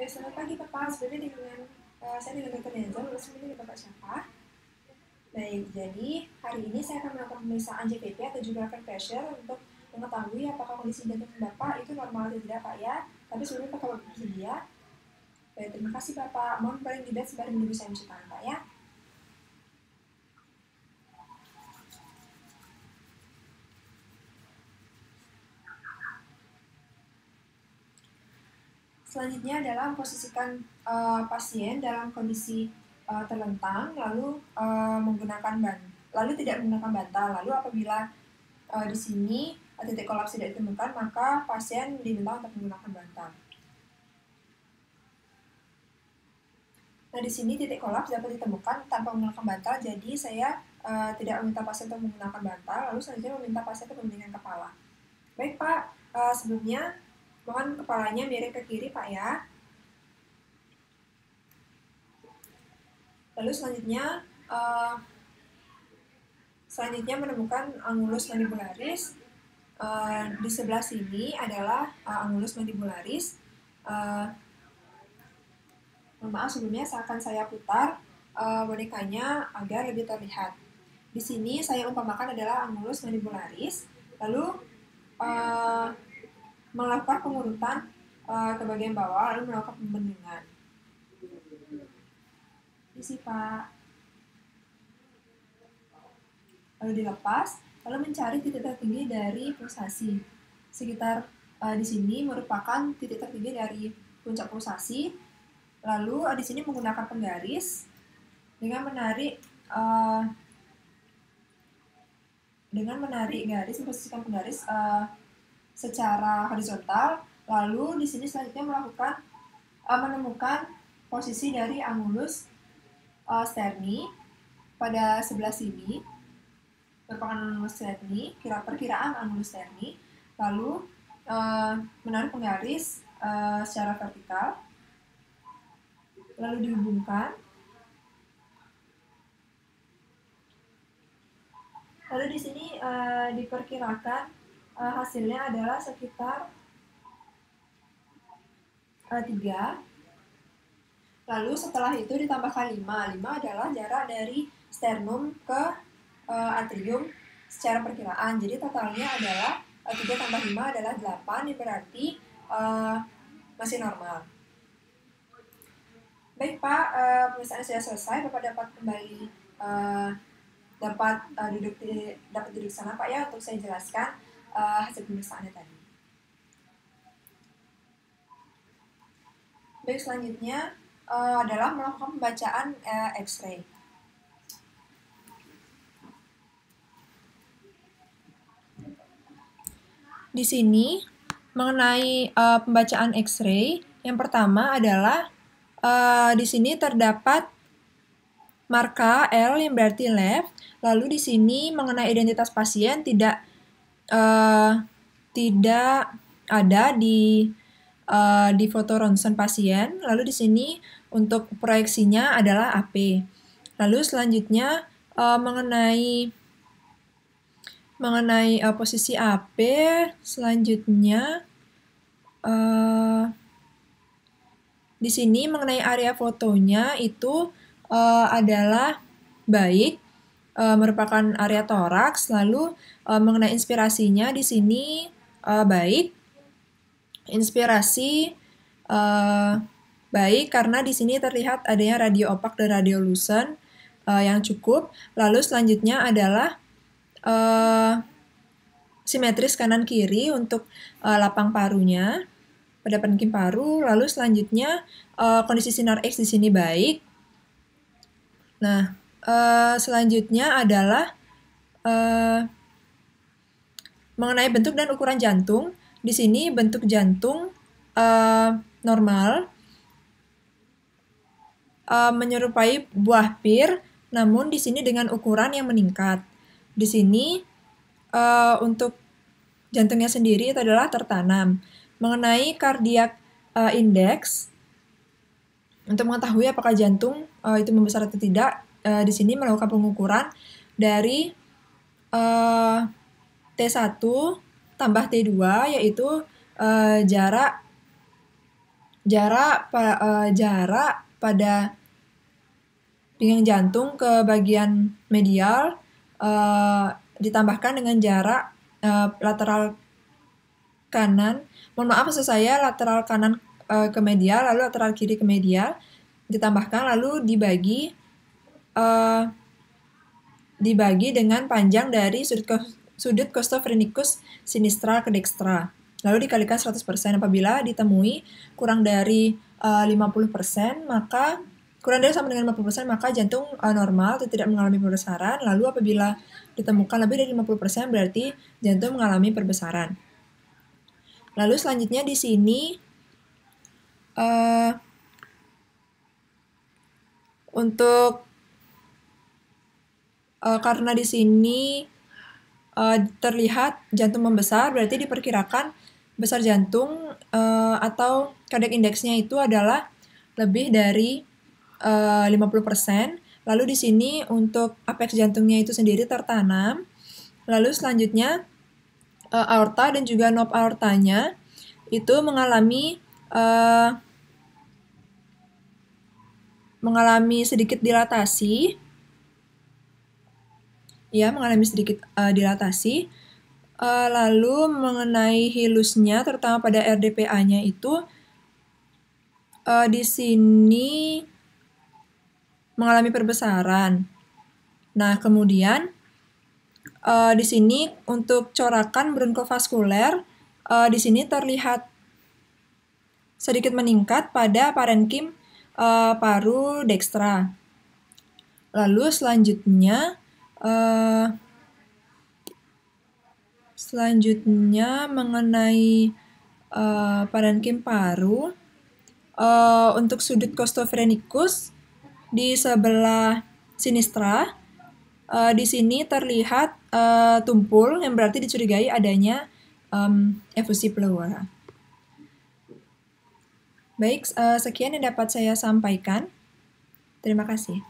Selamat pagi Bapak, sebenarnya saya dengan Dr. Denzel, lalu sebenarnya Bapak siapa? Baik, jadi hari ini saya akan melakukan pemeriksaan JPP atau jugular pressure untuk mengetahui apakah kondisi jantung Bapak itu normal atau tidak Pak ya. Tapi sebelumnya Bapak bersedia. Baik, terima kasih Bapak. Mohon paling tidak sembari menunggu saya mencuci tangan Pak ya. Selanjutnya adalah memposisikan pasien dalam kondisi terlentang, lalu tidak menggunakan bantal. Lalu apabila di sini titik kolaps tidak ditemukan, maka pasien diminta untuk menggunakan bantal. Nah, di sini titik kolaps dapat ditemukan tanpa menggunakan bantal, jadi saya tidak meminta pasien untuk menggunakan bantal, lalu selanjutnya meminta pasien untuk memindahkan kepala. Baik Pak, sebelumnya mohon kepalanya miring ke kiri Pak ya. Lalu selanjutnya menemukan angulus mandibularis. Di sebelah sini adalah angulus mandibularis. Maaf sebelumnya akan saya putar bonekanya agar lebih terlihat. Di sini saya umpamakan adalah angulus mandibularis. Lalu melakukan pengurutan ke bagian bawah, lalu melakukan pembendungan. Isi Pak. Lalu dilepas, lalu mencari titik tertinggi dari pulsasi. Sekitar di sini merupakan titik tertinggi dari puncak pulsasi. Lalu di sini menggunakan penggaris dengan menarik garis, memposisikan penggaris secara horizontal. Lalu di sini selanjutnya menemukan posisi dari angulus sterni pada sebelah sini, merupakan angulus sterni, perkiraan angulus sterni. Lalu menarik penggaris secara vertikal, lalu dihubungkan. Lalu di sini diperkirakan hasilnya adalah sekitar 3. Lalu setelah itu ditambahkan 5. 5 adalah jarak dari sternum ke atrium secara perkiraan. Jadi totalnya adalah 3 tambah 5 adalah 8, yang berarti masih normal. Baik Pak, pemeriksaan sudah selesai. Bapak dapat kembali dapat duduk di sana Pak ya, untuk saya jelaskan hasil pemeriksaannya tadi. Baik, selanjutnya adalah melakukan pembacaan X-ray. Di sini mengenai pembacaan X-ray, yang pertama adalah di sini terdapat marka L yang berarti left. Lalu di sini mengenai identitas pasien tidak ada di foto ronsen pasien. Lalu di sini untuk proyeksinya adalah AP. Lalu selanjutnya mengenai posisi AP, selanjutnya di sini mengenai area fotonya itu adalah baik, merupakan area toraks. Lalu mengenai inspirasinya di sini baik, inspirasi baik karena di sini terlihat adanya radio opak dan radio lucent yang cukup. Lalu selanjutnya adalah simetris kanan kiri untuk lapang parunya pada penkim paru. Lalu selanjutnya kondisi sinar X di sini baik. Nah, selanjutnya adalah mengenai bentuk dan ukuran jantung. Di sini bentuk jantung normal, menyerupai buah pir, namun di sini dengan ukuran yang meningkat. Di sini untuk jantungnya sendiri itu adalah tertanam. Mengenai cardiac index, untuk mengetahui apakah jantung itu membesar atau tidak, di sini melakukan pengukuran dari T1 tambah T2, yaitu jarak jarak pada pinggang jantung ke bagian medial ditambahkan dengan jarak lateral kanan. Mohon maaf, maksud saya lateral kanan ke medial, lalu lateral kiri ke medial, ditambahkan lalu dibagi dengan panjang dari sudut costophrenincus sinistral ke dekstra. Lalu dikalikan 100%. Apabila ditemui kurang dari 50%, maka kurang dari sama dengan 50%, maka jantung normal atau tidak mengalami perbesaran. Lalu apabila ditemukan lebih dari 50%, berarti jantung mengalami perbesaran. Lalu selanjutnya di sini untuk karena di sini terlihat jantung membesar, berarti diperkirakan besar jantung atau cardiac index-nya itu adalah lebih dari 50%. Lalu di sini untuk apex jantungnya itu sendiri tertanam. Lalu selanjutnya aorta dan juga knob aortanya itu mengalami sedikit dilatasi. Ya, mengalami sedikit dilatasi. Lalu mengenai hilusnya, terutama pada RDPA-nya itu di sini mengalami perbesaran. Nah, kemudian di sini untuk corakan bronkovaskuler di sini terlihat sedikit meningkat pada parenkim paru dekstra. Lalu selanjutnya mengenai parenkim paru, untuk sudut costophrenincus di sebelah sinistra, di sini terlihat tumpul yang berarti dicurigai adanya efusi pleura. Baik, sekian yang dapat saya sampaikan. Terima kasih.